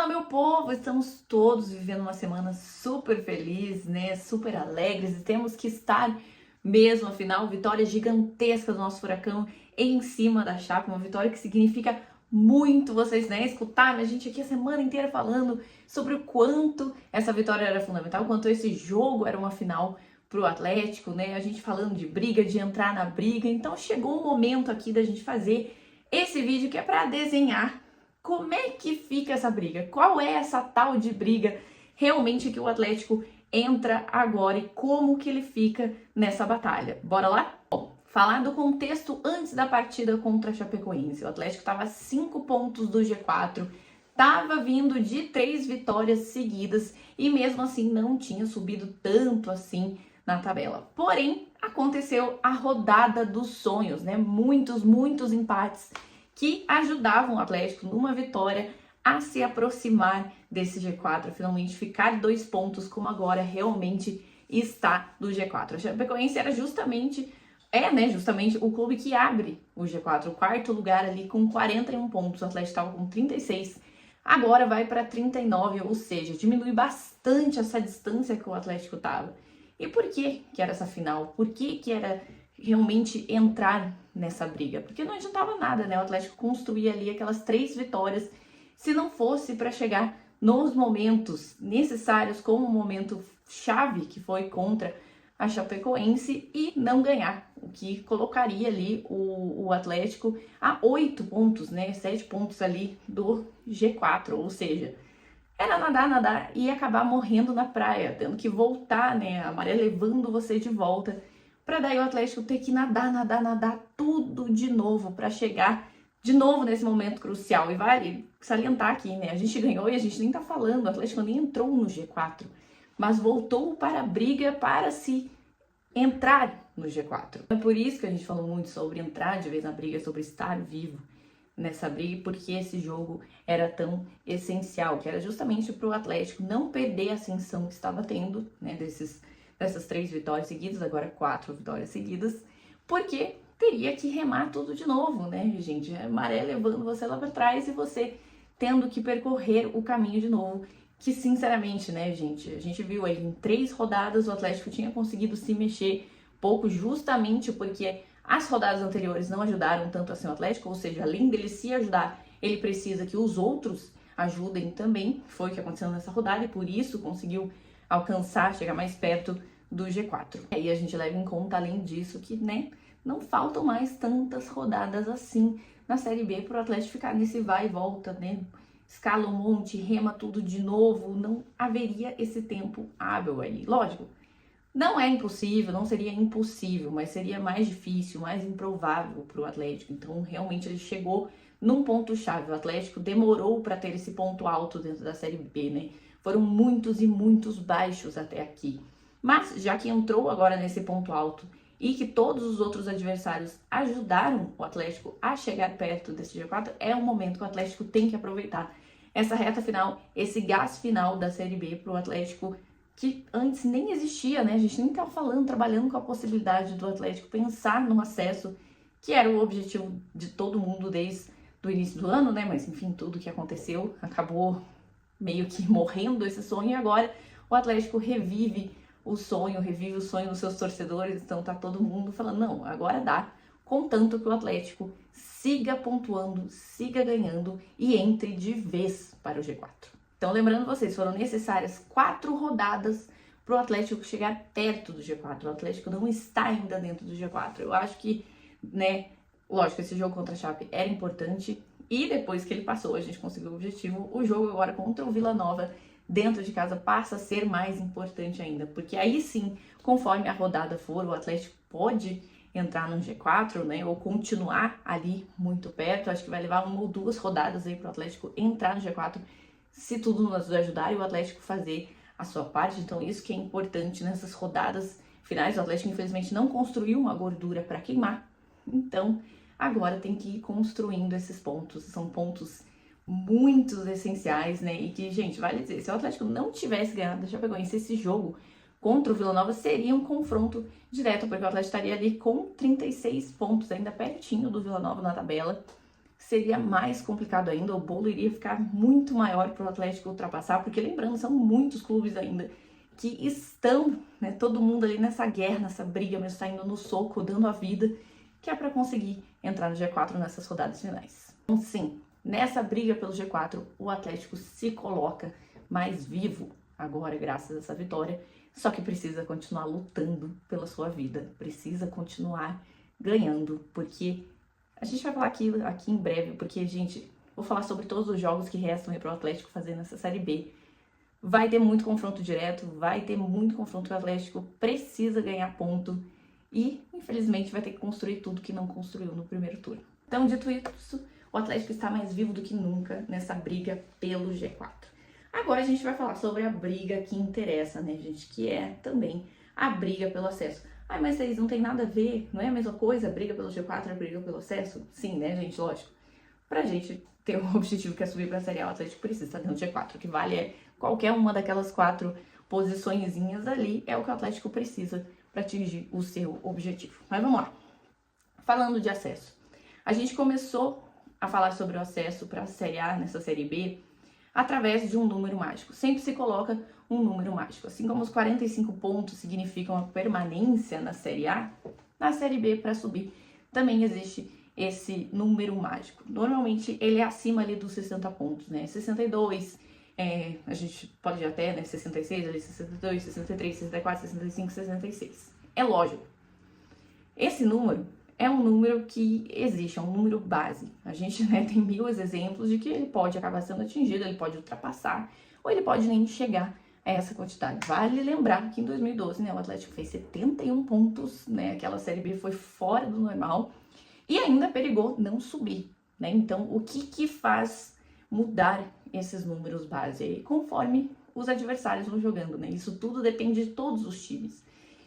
Fala, meu povo! Estamos todos vivendo uma semana super feliz, né? Super alegres e temos que estar mesmo, afinal, vitória gigantesca do nosso Furacão em cima da Chape, uma vitória que significa muito. Vocês, né, escutaram a gente aqui a semana inteira falando sobre o quanto essa vitória era fundamental, o quanto esse jogo era uma final pro Atlético, né? A gente falando de briga, de entrar na briga. Então chegou o momento aqui da gente fazer esse vídeo que é para desenhar como é que fica essa briga? Qual é essa tal de briga realmente que o Atlético entra agora e como que ele fica nessa batalha? Bora lá? Bom, falar do contexto antes da partida contra a Chapecoense. O Atlético estava a 5 pontos do G4, estava vindo de 3 vitórias seguidas e mesmo assim não tinha subido tanto assim na tabela. Porém, aconteceu a rodada dos sonhos, né? Muitos empates que ajudavam o Atlético numa vitória a se aproximar desse G4, finalmente ficar 2 pontos, como agora realmente está do G4. A Chapecoense era justamente o clube que abre o G4, o quarto lugar ali com 41 pontos, o Atlético estava com 36, agora vai para 39, ou seja, diminui bastante essa distância que o Atlético estava. E por que era essa final? Por que era realmente entrar nessa briga? Porque não adiantava nada, né? O Atlético construir ali aquelas 3 vitórias se não fosse para chegar nos momentos necessários, como o momento chave que foi contra a Chapecoense e não ganhar, o que colocaria ali o Atlético a 8 pontos, né? 7 pontos ali do G4, ou seja, era nadar e acabar morrendo na praia, tendo que voltar, né? A maré levando você de volta, para daí o Atlético ter que nadar tudo de novo para chegar de novo nesse momento crucial. E vale salientar aqui, né? A gente ganhou e a gente nem tá falando, o Atlético nem entrou no G4, mas voltou para a briga para se entrar no G4. É por isso que a gente falou muito sobre entrar de vez na briga, sobre estar vivo nessa briga, porque esse jogo era tão essencial, que era justamente para o Atlético não perder a ascensão que estava tendo, né, dessas 3 vitórias seguidas, agora 4 vitórias seguidas, porque teria que remar tudo de novo, né, gente? A maré levando você lá para trás e você tendo que percorrer o caminho de novo, que sinceramente, né, gente, a gente viu aí em 3 rodadas o Atlético tinha conseguido se mexer pouco, justamente porque as rodadas anteriores não ajudaram tanto assim o Atlético, ou seja, além dele se ajudar, ele precisa que os outros ajudem também, foi o que aconteceu nessa rodada e por isso conseguiu alcançar, chegar mais perto do G4. E aí a gente leva em conta, além disso, que, né, não faltam mais tantas rodadas assim na Série B para o Atlético ficar nesse vai e volta, né? Escala um monte, rema tudo de novo, não haveria esse tempo hábil aí. Lógico, não é impossível, não seria impossível, mas seria mais difícil, mais improvável para o Atlético. Então, realmente, ele chegou num ponto-chave. O Atlético demorou para ter esse ponto alto dentro da Série B, né? Foram muitos e muitos baixos até aqui. Mas, já que entrou agora nesse ponto alto e que todos os outros adversários ajudaram o Atlético a chegar perto desse G4, é um momento que o Atlético tem que aproveitar essa reta final, esse gás final da Série B para o Atlético, que antes nem existia, né? A gente nem estava trabalhando com a possibilidade do Atlético pensar no acesso, que era o objetivo de todo mundo desde o início do ano, né? Mas enfim, tudo que aconteceu acabou meio que morrendo esse sonho e agora o Atlético revive o sonho dos seus torcedores, então tá todo mundo falando, não, agora dá, contanto que o Atlético siga pontuando, siga ganhando e entre de vez para o G4. Então, lembrando vocês, foram necessárias 4 rodadas para o Atlético chegar perto do G4. O Atlético não está ainda dentro do G4. Eu acho que, né, lógico, esse jogo contra a Chape era importante e depois que ele passou, a gente conseguiu o objetivo. O jogo agora contra o Vila Nova, dentro de casa, passa a ser mais importante ainda, porque aí sim, conforme a rodada for, o Atlético pode entrar no G4, né, ou continuar ali muito perto. Acho que vai levar 1 ou 2 rodadas aí para o Atlético entrar no G4, se tudo nos ajudar e o Atlético fazer a sua parte. Então isso que é importante nessas rodadas finais. O Atlético infelizmente não construiu uma gordura para queimar, então agora tem que ir construindo esses pontos. São pontos muito essenciais, né? E que, gente, vale dizer, se o Atlético não tivesse ganhado da Chapecoense, esse jogo contra o Vila Nova seria um confronto direto, porque o Atlético estaria ali com 36 pontos, ainda pertinho do Vila Nova na tabela. seria mais complicado ainda, o bolo iria ficar muito maior para o Atlético ultrapassar, porque lembrando, são muitos clubes ainda que estão, né, todo mundo ali nessa guerra, nessa briga, mesmo saindo no soco, dando a vida, que é para conseguir entrar no G4 nessas rodadas finais. Então sim, nessa briga pelo G4, o Atlético se coloca mais vivo agora, graças a essa vitória, só que precisa continuar lutando pela sua vida, precisa continuar ganhando, porque a gente vai falar aqui em breve, porque, gente, vou falar sobre todos os jogos que restam aí para o Atlético fazer nessa Série B. Vai ter muito confronto direto, vai ter muito confronto que o Atlético precisa ganhar ponto e, infelizmente, vai ter que construir tudo que não construiu no primeiro turno. Então, dito isso, o Atlético está mais vivo do que nunca nessa briga pelo G4. Agora a gente vai falar sobre a briga que interessa, né, gente, que é também a briga pelo acesso. Ai, mas vocês não tem nada a ver, não é a mesma coisa? A briga pelo G4 é a briga pelo acesso? Sim, né, gente? Lógico. Pra gente ter um objetivo que é subir pra Série A, o Atlético precisa estar dentro do G4. O que vale é qualquer uma daquelas 4 posiçõezinhas ali, é o que o Atlético precisa para atingir o seu objetivo. Mas vamos lá. Falando de acesso. A gente começou a falar sobre o acesso para a Série A nessa Série B através de um número mágico. Sempre se coloca um número mágico. Assim como os 45 pontos significam a permanência na Série A, na Série B, para subir, também existe esse número mágico. Normalmente ele é acima ali dos 60 pontos, né? 62, a gente pode ir até, né, 66, ali, 62, 63, 64, 65, 66. É lógico. Esse número é um número que existe, é um número base. A gente, né, tem 1000 exemplos de que ele pode acabar sendo atingido, ele pode ultrapassar, ou ele pode nem chegar a essa quantidade. Vale lembrar que em 2012, né, o Atlético fez 71 pontos, né, aquela Série B foi fora do normal, e ainda perigou não subir, né? Então, o que faz mudar esses números base aí? Conforme os adversários vão jogando, né? Isso tudo depende de todos os times,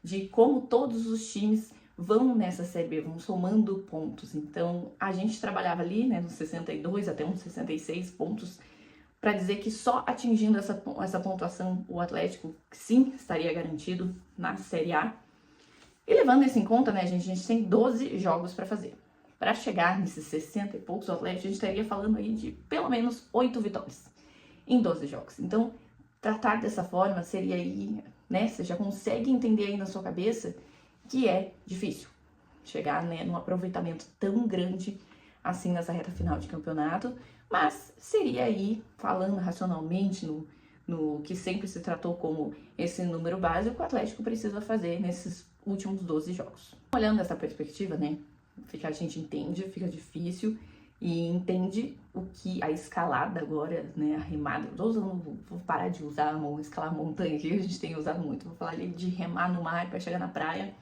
de como todos os times vão nessa Série B, vão somando pontos. Então, a gente trabalhava ali, né, nos 62 até uns 66 pontos, para dizer que só atingindo essa pontuação o Atlético, sim, estaria garantido na Série A. E levando isso em conta, né, a gente tem 12 jogos para fazer. Para chegar nesses 60 e poucos atletas, a gente estaria falando aí de pelo menos 8 vitórias em 12 jogos. Então, tratar dessa forma seria aí, né, você já consegue entender aí na sua cabeça que é difícil chegar, né, num aproveitamento tão grande assim nessa reta final de campeonato, mas seria aí, falando racionalmente no que sempre se tratou como esse número básico, o Atlético precisa fazer nesses últimos 12 jogos. Olhando essa perspectiva, né, a gente entende, fica difícil e entende o que a escalada agora, né, a remada, vou parar de usar escalar montanha que a gente tem usado muito, vou falar ali de remar no mar para chegar na praia.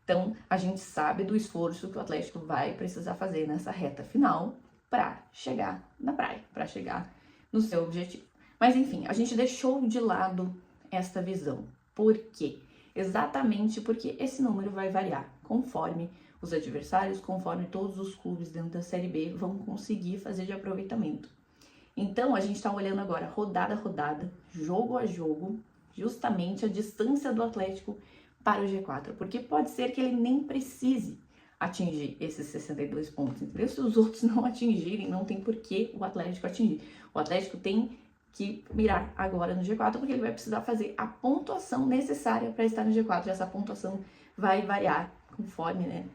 Então, a gente sabe do esforço que o Atlético vai precisar fazer nessa reta final para chegar na praia, para chegar no seu objetivo. Mas, enfim, a gente deixou de lado esta visão. Por quê? Exatamente porque esse número vai variar conforme os adversários, conforme todos os clubes dentro da Série B vão conseguir fazer de aproveitamento. Então, a gente está olhando agora rodada a rodada, jogo a jogo, justamente a distância do Atlético para o G4, porque pode ser que ele nem precise atingir esses 62 pontos, entendeu? Se os outros não atingirem, não tem por que o Atlético atingir. O Atlético tem que mirar agora no G4, porque ele vai precisar fazer a pontuação necessária para estar no G4, e essa pontuação vai variar conforme, né,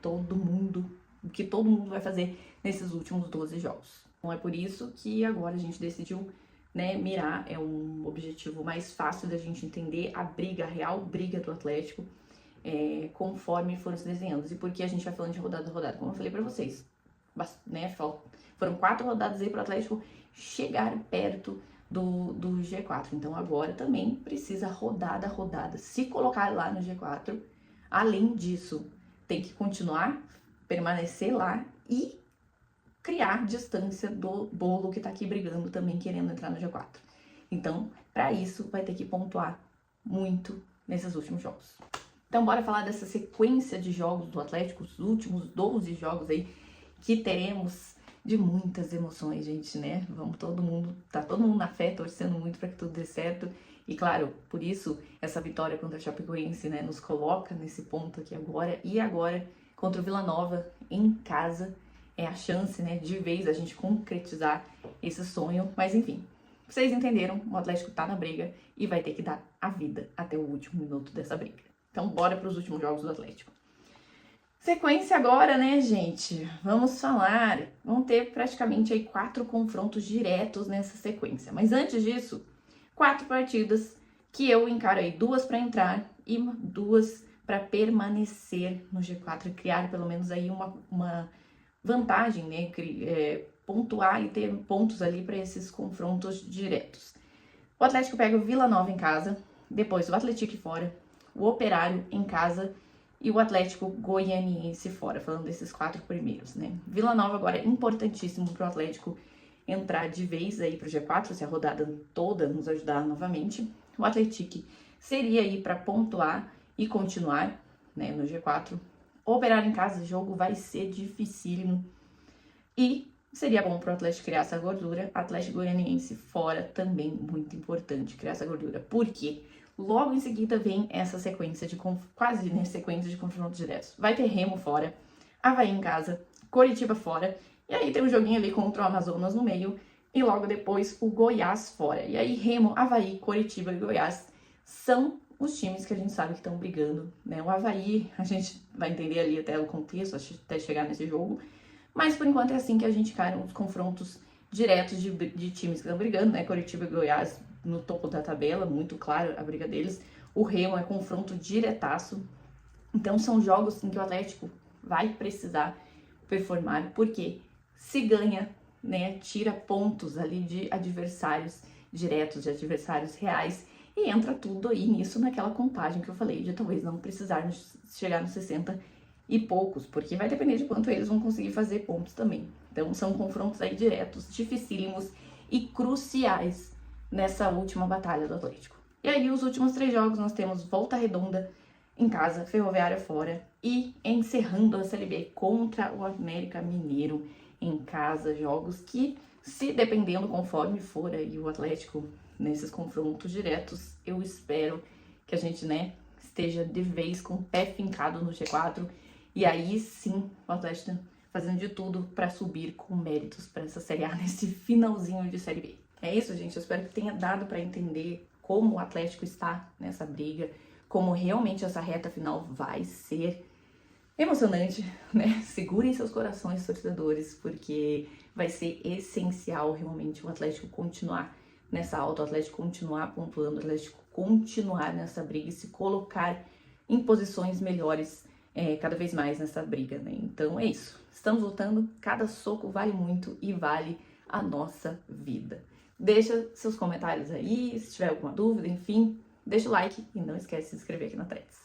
o que todo mundo vai fazer nesses últimos 12 jogos. Então é por isso que agora a gente decidiu, né, mirar, é um objetivo mais fácil da gente entender a briga, a real briga do Atlético, conforme foram se desenhando. E por que a gente vai falando de rodada a rodada? Como eu falei pra vocês, né, foram 4 rodadas aí pro Atlético chegar perto do G4. Então agora também precisa rodada a rodada se colocar lá no G4. Além disso, tem que continuar, permanecer lá e criar distância do bolo que tá aqui brigando também, querendo entrar no G4. Então, para isso, vai ter que pontuar muito nesses últimos jogos. Então, bora falar dessa sequência de jogos do Atlético, os últimos 12 jogos aí, que teremos de muitas emoções, gente, né? Tá todo mundo na fé, torcendo muito para que tudo dê certo. E claro, por isso, essa vitória contra a Chapecoense, né, nos coloca nesse ponto aqui agora. E agora, contra o Vila Nova, em casa, é a chance, né, de vez a gente concretizar esse sonho. Mas enfim, vocês entenderam, o Atlético tá na briga e vai ter que dar a vida até o último minuto dessa briga. Então bora para os últimos jogos do Atlético. Sequência agora, né, gente? Vamos falar. Vão ter praticamente aí 4 confrontos diretos nessa sequência. Mas antes disso, 4 partidas que eu encaro aí, 2 para entrar e 2 para permanecer no G4 e criar pelo menos aí uma vantagem, né? Pontuar e ter pontos ali para esses confrontos diretos. O Atlético pega o Vila Nova em casa, depois o Atlético fora, o Operário em casa e o Atlético Goianiense fora, falando desses 4 primeiros, né? Vila Nova agora é importantíssimo para o Atlético entrar de vez aí para o G4, se a rodada toda nos ajudar novamente. O Atlético seria aí para pontuar e continuar, né, no G4. O Operário em casa, o jogo vai ser dificílimo e seria bom para o Atlético criar essa gordura. Atlético Goianiense fora também muito importante criar essa gordura. Por quê? Logo em seguida vem essa sequência de quase, né, sequência de confrontos diretos. Vai ter Remo fora, Avaí em casa, Coritiba fora, e aí tem um joguinho ali contra o Amazonas no meio, e logo depois o Goiás fora. E aí Remo, Avaí, Coritiba e Goiás são os times que a gente sabe que estão brigando, né? O Avaí, a gente vai entender ali até o contexto, até chegar nesse jogo, mas por enquanto é assim que a gente cai nos confrontos diretos de times que estão brigando, né? Coritiba e Goiás no topo da tabela, muito claro a briga deles. O Remo é confronto diretaço. Então são jogos em que o Atlético vai precisar performar, porque se ganha, né, tira pontos ali de adversários diretos, de adversários reais, e entra tudo aí nisso naquela contagem que eu falei, de talvez não precisar chegar nos 60 e poucos, porque vai depender de quanto eles vão conseguir fazer pontos também. Então são confrontos aí diretos, dificílimos e cruciais nessa última batalha do Atlético. E aí os últimos 3 jogos nós temos Volta Redonda em casa, Ferroviária fora e encerrando a Série B contra o América Mineiro em casa, jogos que, se dependendo conforme for aí o Atlético nesses confrontos diretos, eu espero que a gente, né, esteja de vez com o pé fincado no G4 e aí sim o Atlético fazendo de tudo para subir com méritos para essa Série A nesse finalzinho de Série B. É isso, gente. Eu espero que tenha dado para entender como o Atlético está nessa briga, como realmente essa reta final vai ser emocionante, né? Segurem seus corações, torcedores, porque vai ser essencial realmente o Atlético continuar nessa alta, o Atlético continuar pontuando, o Atlético continuar nessa briga e se colocar em posições melhores cada vez mais nessa briga, né? Então é isso. Estamos lutando, cada soco vale muito e vale a nossa vida. Deixa seus comentários aí, se tiver alguma dúvida, enfim, deixa o like e não esquece de se inscrever aqui na Threads.